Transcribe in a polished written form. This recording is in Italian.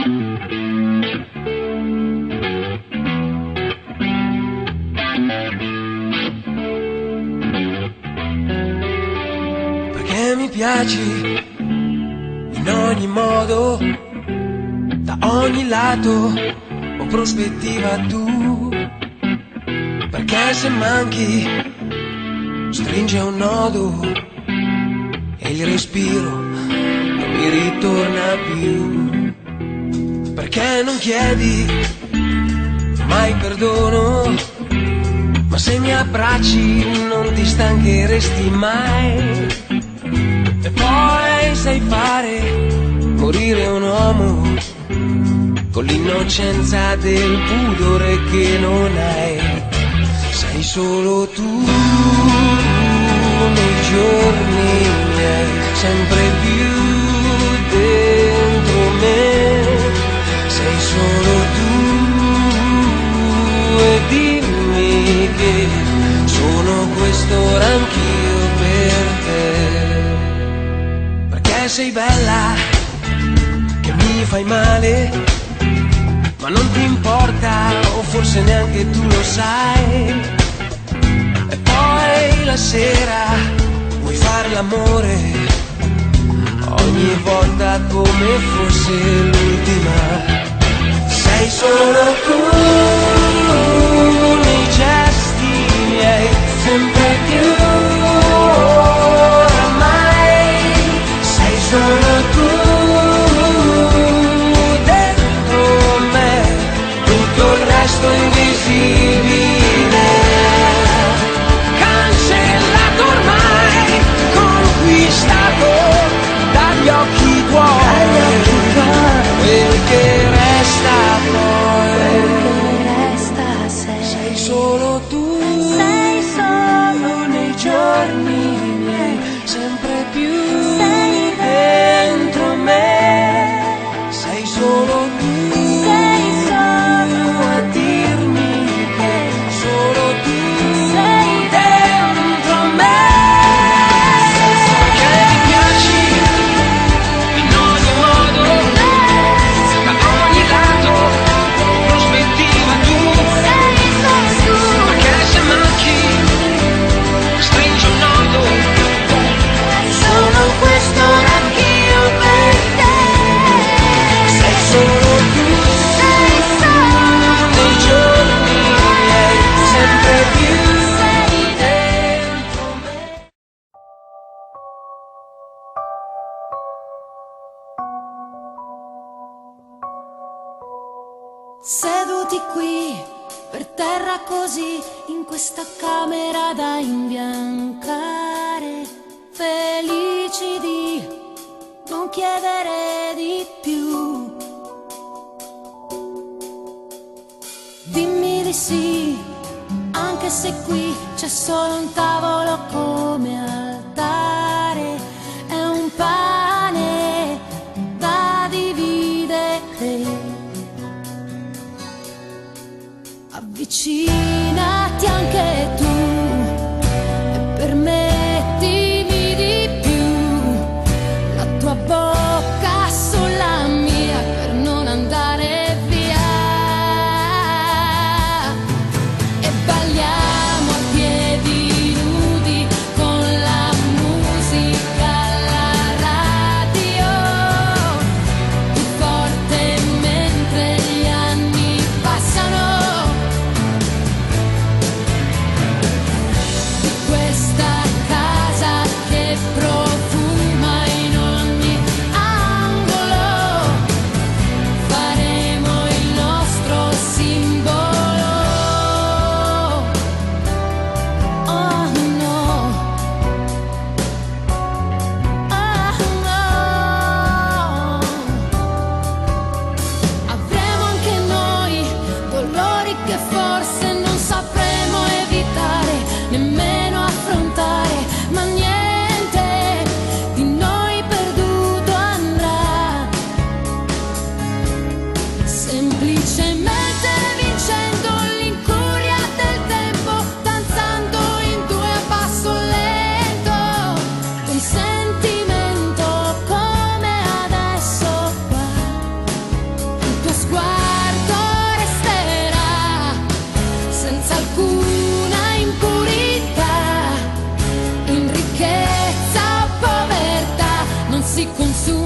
Perché mi piaci in ogni modo, da ogni lato o prospettiva tu. Perché se manchi stringe un nodo e il respiro non mi ritorna più. Perché non chiedi mai perdono, ma se mi abbracci non ti stancheresti mai. E poi sai fare morire un uomo con l'innocenza del pudore che non hai. Sei solo tu nei giorni miei, sempre più dentro me. Sei solo tu e dimmi che sono quest'ora anch'io per te. Perché sei bella, che mi fai male, ma non ti importa, o forse neanche tu lo sai. E poi la sera vuoi fare l'amore, ogni volta come fosse l'ultima. Sei solo tu nei gesti miei, sempre più oramai. Sei solo tu dentro me, tutto il resto invisibile, cancellato ormai, conquistato dagli occhi tuoi, perché resta poi, sei solo tu, sei solo nei giorni miei, sempre più dentro me. Sei solo tu, sei solo a dirmi che solo tu sei dentro me. Che mi piaci in ogni modo, da ogni lato, prospettiva tu. Sei solo tu, perché se manchi stringi un nodo. Sono questo anch'io per te. Sei solo tu, sei solo nei giorni miei, sempre più dentro me. Seduti qui per terra così, in questa camera da imbiancare, felici di non chiedere di più. Dimmi di sì, anche se qui c'è solo un tavolo come altare, è un pane da dividere. Avvicinati anche tu e permettimi di più, la tua bocca sulla mia per non andare via. E balliamo a piedi nudi con la musica alla radio, più forte mentre gli anni passano. consumi